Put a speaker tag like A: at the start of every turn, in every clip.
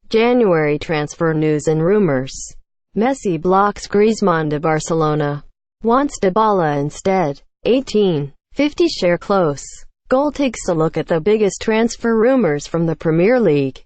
A: January transfer news and rumors. Messi blocks Griezmann to Barcelona. Wants Dybala instead. 1850 share close. Goal takes a look at the biggest transfer rumors from the Premier League,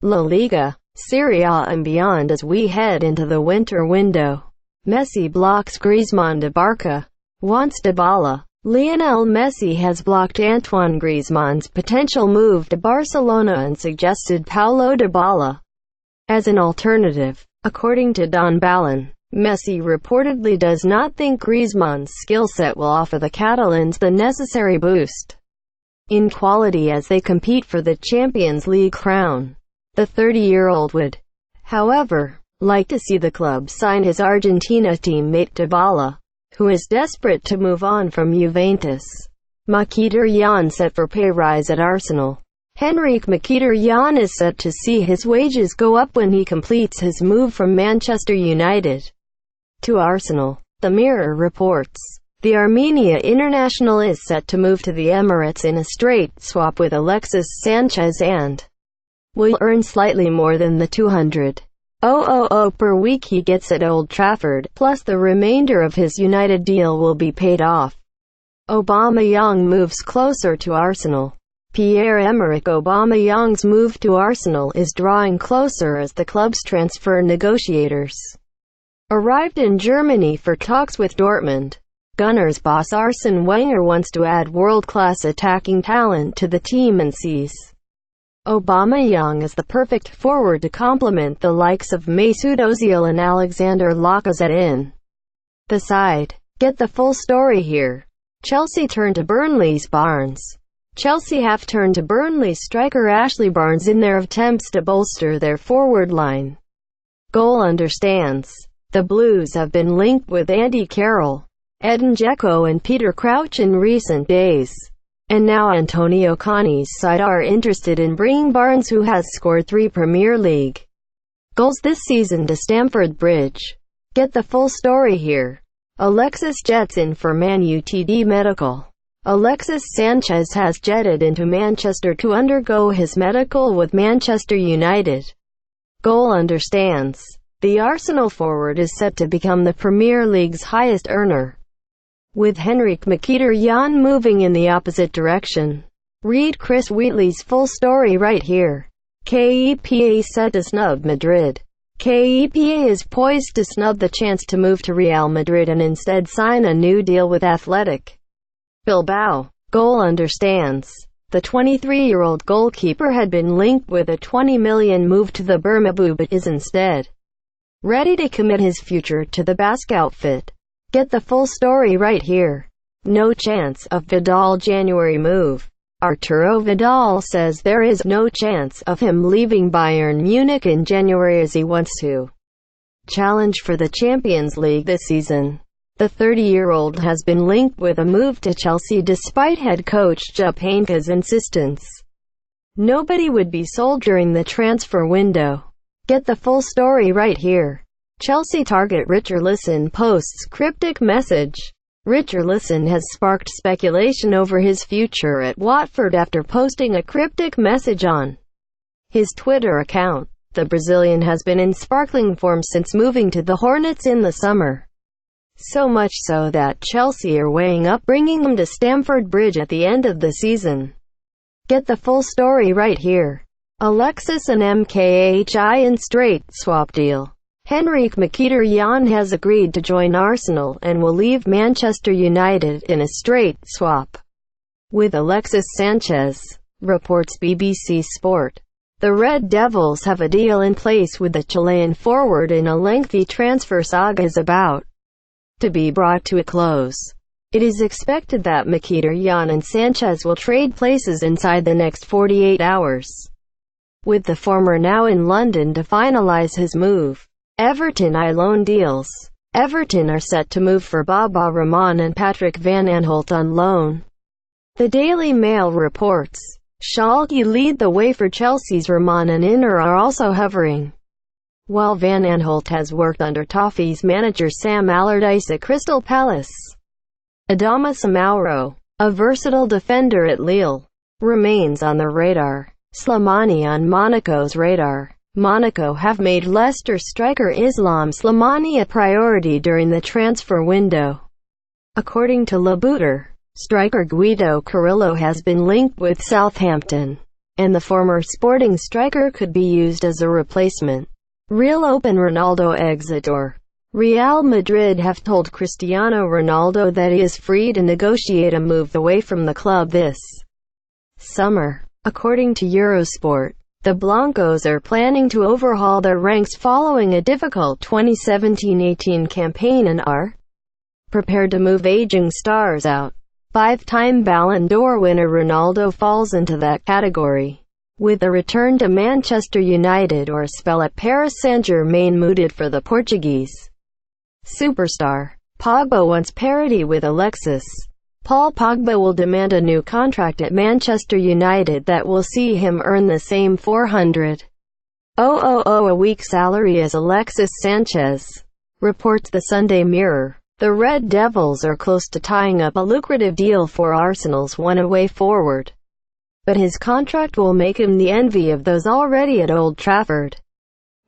A: La Liga, Serie A and beyond as we head into the winter window. Messi blocks Griezmann to Barca. Wants Dybala. Lionel Messi has blocked Antoine Griezmann's potential move to Barcelona and suggested Paulo Dybala as an alternative. According to Don Ballon, Messi reportedly does not think Griezmann's skill set will offer the Catalans the necessary boost in quality as they compete for the Champions League crown. The 30-year-old would, however, like to see the club sign his Argentina teammate Dybala, who is desperate to move on from Juventus. Mkhitaryan set for pay rise at Arsenal. Henrik Mkhitaryan is set to see his wages go up when he completes his move from Manchester United to Arsenal. The Mirror reports, the Armenia international is set to move to the Emirates in a straight swap with Alexis Sanchez and will earn slightly more than the $200,000 per week he gets at Old Trafford, plus the remainder of his United deal will be paid off. Aubameyang moves closer to Arsenal. Pierre-Emerick Aubameyang's move to Arsenal is drawing closer as the club's transfer negotiators arrived in Germany for talks with Dortmund. Gunners boss Arsene Wenger wants to add world-class attacking talent to the team and sees Aubameyang as the perfect forward to complement the likes of Mesut Ozil and Alexander Lacazette in the side. Get the full story here. Chelsea turn to Burnley's Barnes. Chelsea have turned to Burnley striker Ashley Barnes in their attempts to bolster their forward line. Goal understands. The Blues have been linked with Andy Carroll, Edin Dzeko and Peter Crouch in recent days. And now Antonio Conte's side are interested in bringing Barnes, who has scored 3 Premier League goals this season, to Stamford Bridge. Get the full story here. Alexis jets in for Man Utd medical. Alexis Sanchez has jetted into Manchester to undergo his medical with Manchester United. Goal understands. The Arsenal forward is set to become the Premier League's highest earner, with Henrik Mkhitaryan moving in the opposite direction. Read Chris Wheatley's full story right here. KEPA set to snub Madrid. KEPA is poised to snub the chance to move to Real Madrid and instead sign a new deal with Athletic Bilbao. Goal understands. The 23-year-old goalkeeper had been linked with a $20 million move to the Bernabeu but is instead ready to commit his future to the Basque outfit. Get the full story right here. No chance of Vidal January move. Arturo Vidal says there is no chance of him leaving Bayern Munich in January as he wants to challenge for the Champions League this season. The 30-year-old has been linked with a move to Chelsea despite head coach Jupp Heynckes' insistence nobody would be sold during the transfer window. Get the full story right here. Chelsea target Richarlison posts cryptic message. Richarlison has sparked speculation over his future at Watford after posting a cryptic message on his Twitter account. The Brazilian has been in sparkling form since moving to the Hornets in the summer. So much so that Chelsea are weighing up bringing him to Stamford Bridge at the end of the season. Get the full story right here. Alexis and MKHI in straight swap deal. Henrik Mkhitaryan has agreed to join Arsenal and will leave Manchester United in a straight swap with Alexis Sanchez, reports BBC Sport. The Red Devils have a deal in place with the Chilean forward in a lengthy transfer saga is about to be brought to a close. It is expected that Mkhitaryan and Sanchez will trade places inside the next 48 hours, with the former now in London to finalise his move. Everton loan deals. Everton are set to move for Baba Rahman and Patrick Van Aanholt on loan. The Daily Mail reports, Schalke lead the way for Chelsea's Rahman and Inter are also hovering, while Van Aanholt has worked under Toffee's manager Sam Allardyce at Crystal Palace. Adama Samauro. a versatile defender at Lille, remains on the radar. Slimani on Monaco's radar. Monaco have made Leicester striker Islam Slimani a priority during the transfer window. According to Le Booter, striker Guido Carrillo has been linked with Southampton, and the former Sporting striker could be used as a replacement. Real open Ronaldo exit or Real Madrid have told Cristiano Ronaldo that he is free to negotiate a move away from the club this summer. According to Eurosport, the Blancos are planning to overhaul their ranks following a difficult 2017-18 campaign and are prepared to move aging stars out. Five-time Ballon d'Or winner Ronaldo falls into that category, with a return to Manchester United or a spell at Paris Saint-Germain mooted for the Portuguese superstar. Pogba wants parity with Alexis. Paul Pogba will demand a new contract at Manchester United that will see him earn the same $400,000 a week salary as Alexis Sanchez, reports the Sunday Mirror. The Red Devils are close to tying up a lucrative deal for Arsenal's one-away forward, but his contract will make him the envy of those already at Old Trafford.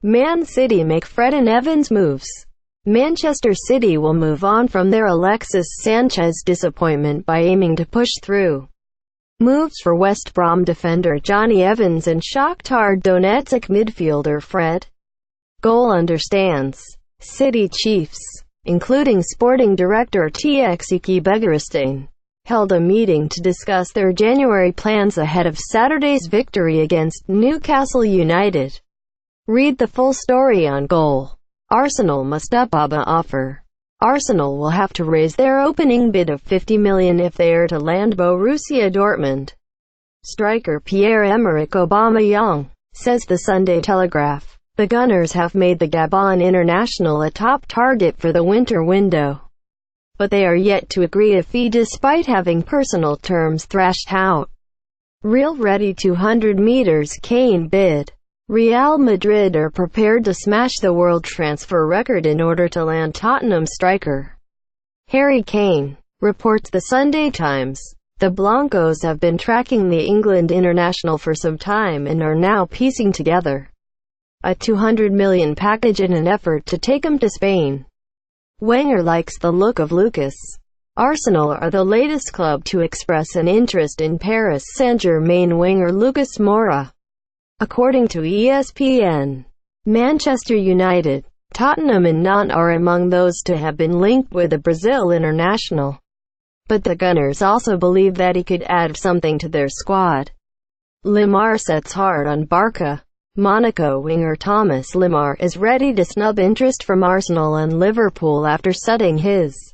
A: Man City make Fred and Evans moves. Manchester City will move on from their Alexis Sanchez disappointment by aiming to push through moves for West Brom defender Johnny Evans and Shakhtar Donetsk midfielder Fred Goal understands. City chiefs, including sporting director Txiki Begiristain, held a meeting to discuss their January plans ahead of Saturday's victory against Newcastle United. Read the full story on Goal. Arsenal must up Pogba offer. Arsenal will have to raise their opening bid of $50 million if they are to land Borussia Dortmund striker Pierre-Emerick Aubameyang, says the Sunday Telegraph. The Gunners have made the Gabon international a top target for the winter window, but they are yet to agree a fee despite having personal terms thrashed out. Real ready 200 meters Kane bid. Real Madrid are prepared to smash the world transfer record in order to land Tottenham striker Harry Kane, reports the Sunday Times. The Blancos have been tracking the England international for some time and are now piecing together a $200 million package in an effort to take him to Spain. Wenger likes the look of Lucas. Arsenal are the latest club to express an interest in Paris Saint-Germain winger Lucas Moura. According to ESPN, Manchester United, Tottenham and Nantes are among those to have been linked with the Brazil international. But the Gunners also believe that he could add something to their squad. Lemar sets hard on Barca. Monaco winger Thomas Lemar is ready to snub interest from Arsenal and Liverpool after setting his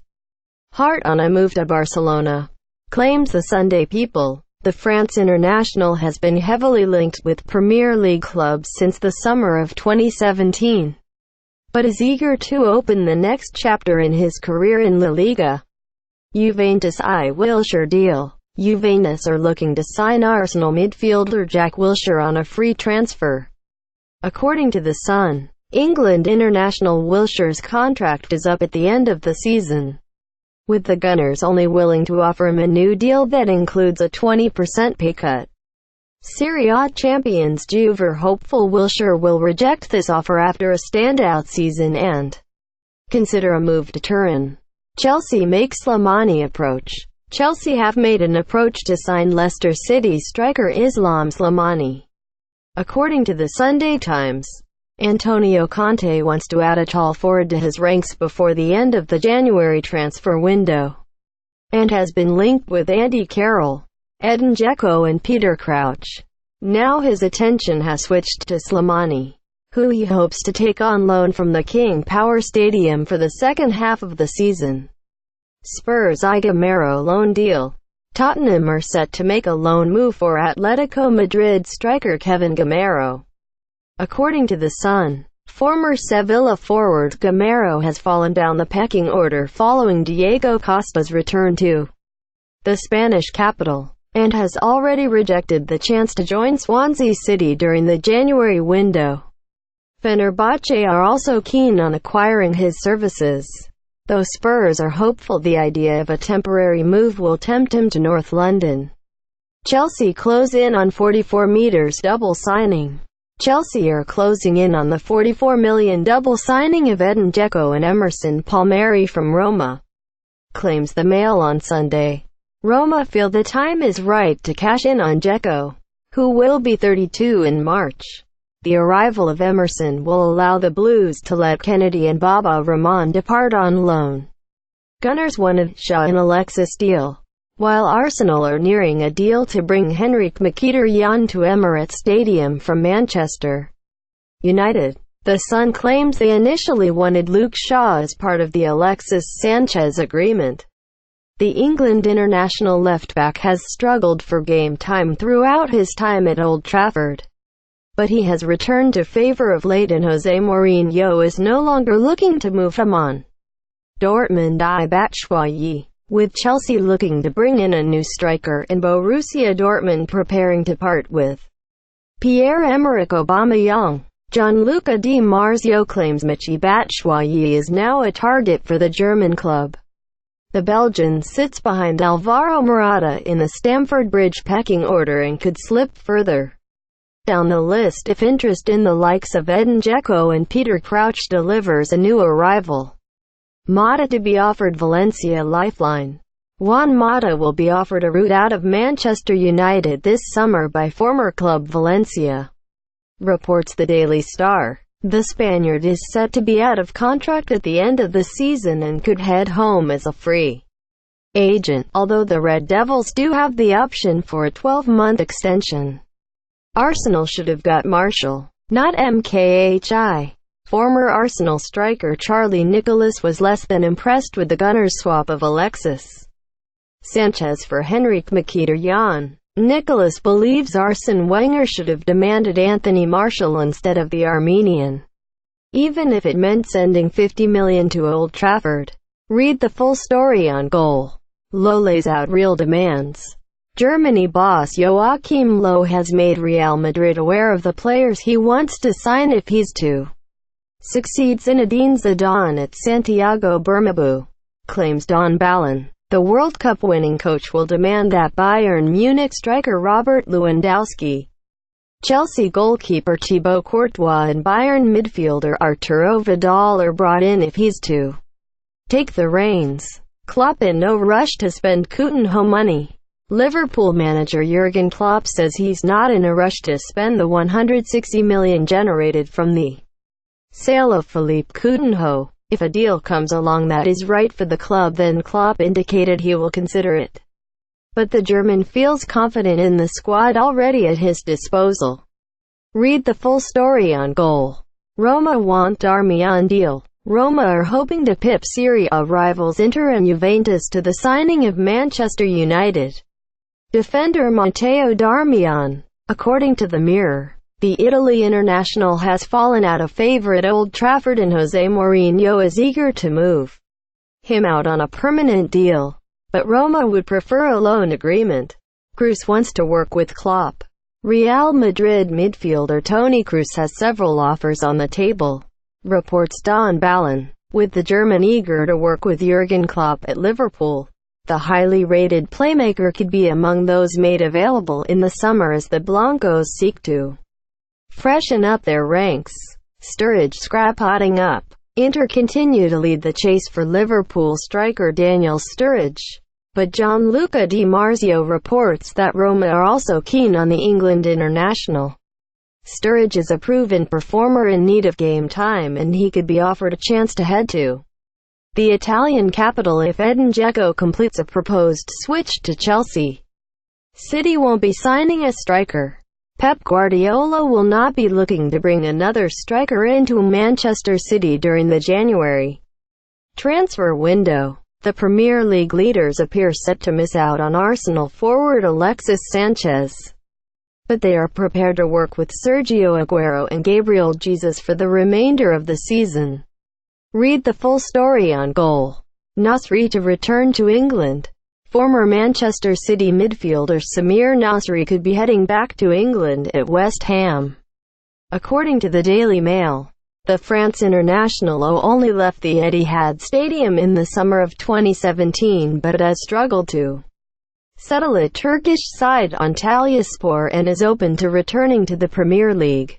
A: heart on a move to Barcelona, claims the Sunday People. The France international has been heavily linked with Premier League clubs since the summer of 2017, but is eager to open the next chapter in his career in La Liga. Juventus Wilshere deal. Juventus are looking to sign Arsenal midfielder Jack Wilshere on a free transfer. According to The Sun, England international Wilshere's contract is up at the end of the season, with the Gunners only willing to offer him a new deal that includes a 20% pay cut. Serie A champions Juve are hopeful Wilshere will reject this offer after a standout season and consider a move to Turin. Chelsea makes Slimani approach. Chelsea have made an approach to sign Leicester City striker Islam Slimani. According to the Sunday Times, Antonio Conte wants to add a tall forward to his ranks before the end of the January transfer window, and has been linked with Andy Carroll, Edin Dzeko and Peter Crouch. Now his attention has switched to Slimani, who he hopes to take on loan from the King Power Stadium for the second half of the season. Spurs Gamero loan deal. Tottenham are set to make a loan move for Atletico Madrid striker Kevin Gamero. According to The Sun, former Sevilla forward Gamero has fallen down the pecking order following Diego Costa's return to the Spanish capital, and has already rejected the chance to join Swansea City during the January window. Fenerbahce are also keen on acquiring his services. though Spurs are hopeful the idea of a temporary move will tempt him to North London. Chelsea close in on 44 meters double signing. Chelsea are closing in on the £44 million double signing of Edin Dzeko and Emerson Palmieri from Roma, claims the Mail on Sunday. Roma feel the time is right to cash in on Dzeko, who will be 32 in March. The arrival of Emerson will allow the Blues to let Kennedy and Baba Rahman depart on loan. Gunners wanted Shaw and Alexis deal, while Arsenal are nearing a deal to bring Henrik Mkhitaryan to Emirates Stadium from Manchester United. The Sun claims they initially wanted Luke Shaw as part of the Alexis Sanchez agreement. The England international left-back has struggled for game time throughout his time at Old Trafford, but he has returned to favour of late and Jose Mourinho is no longer looking to move him on. Dortmund I Batshuayi. With Chelsea looking to bring in a new striker and Borussia Dortmund preparing to part with Pierre-Emerick Aubameyang, Gianluca Di Marzio claims Michy Batshuayi is now a target for the German club. The Belgian sits behind Alvaro Morata in the Stamford Bridge pecking order and could slip further down the list if interest in the likes of Edin Dzeko and Peter Crouch delivers a new arrival. Mata to be offered Valencia lifeline. Juan Mata will be offered a route out of Manchester United this summer by former club Valencia, reports the Daily Star. The Spaniard is set to be out of contract at the end of the season and could head home as a free agent, although the Red Devils do have the option for a 12-month extension. Arsenal should have got Martial, not MKHI. Former Arsenal striker Charlie Nicholas was less than impressed with the Gunners' swap of Alexis Sanchez for Henrik Mkhitaryan. Nicholas believes Arsene Wenger should have demanded Anthony Martial instead of the Armenian, even if it meant sending $50 million to Old Trafford. Read the full story on Goal. Low lays out real demands. Germany boss Joachim Low has made Real Madrid aware of the players he wants to sign if he's to succeed Zinedine Zidane at Santiago Bernabeu, claims Don Balin. The World Cup winning coach will demand that Bayern Munich striker Robert Lewandowski, Chelsea goalkeeper Thibaut Courtois and Bayern midfielder Arturo Vidal are brought in if he's to take the reins. Klopp in no rush to spend Coutinho money. Liverpool manager Jurgen Klopp says he's not in a rush to spend the $160 million generated from the sale of Philippe Coutinho. If a deal comes along that is right for the club, then Klopp indicated he will consider it. But the German feels confident in the squad already at his disposal. Read the full story on Goal. Roma want Darmian deal. Roma are hoping to pip Serie A rivals Inter and Juventus to the signing of Manchester United defender Matteo Darmian. According to the Mirror, the Italy international has fallen out of favour at Old Trafford and Jose Mourinho is eager to move him out on a permanent deal, but Roma would prefer a loan agreement. Kroos wants to work with Klopp. Real Madrid midfielder Toni Kroos has several offers on the table, reports Don Balin, with the German eager to work with Jurgen Klopp at Liverpool. The highly rated playmaker could be among those made available in the summer as the Blancos seek to freshen up their ranks. Sturridge scrap-potting up. Inter continue to lead the chase for Liverpool striker Daniel Sturridge, but Gianluca Di Marzio reports that Roma are also keen on the England international. Sturridge is a proven performer in need of game time and he could be offered a chance to head to the Italian capital if Edin Dzeko completes a proposed switch to Chelsea. City won't be signing a striker. Pep Guardiola will not be looking to bring another striker into Manchester City during the January transfer window. The Premier League leaders appear set to miss out on Arsenal forward Alexis Sanchez, but they are prepared to work with Sergio Aguero and Gabriel Jesus for the remainder of the season. Read the full story on Goal. Nasri to return to England. Former Manchester City midfielder Samir Nasri could be heading back to England at West Ham, according to the Daily Mail. The France international only left the Etihad Stadium in the summer of 2017 but has struggled to settle a Turkish side Antalyaspor and is open to returning to the Premier League.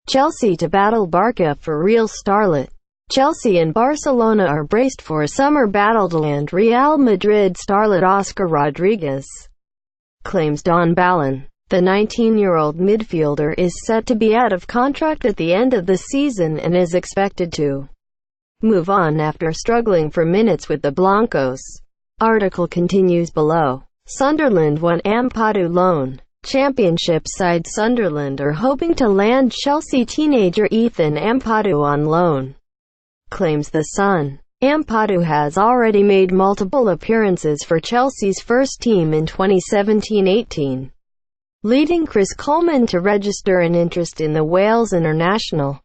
A: Chelsea to battle Barca for Real starlet. Chelsea and Barcelona are braced for a summer battle to land Real Madrid starlet Oscar Rodriguez, claims Don Balon. The 19-year-old midfielder is set to be out of contract at the end of the season and is expected to move on after struggling for minutes with the Blancos. Article continues below. Sunderland won Ampadu loan. Championship side Sunderland are hoping to land Chelsea teenager Ethan Ampadu on loan, claims The Sun. Ampadu has already made multiple appearances for Chelsea's first team in 2017-18. leading Chris Coleman to register an interest in the Wales international.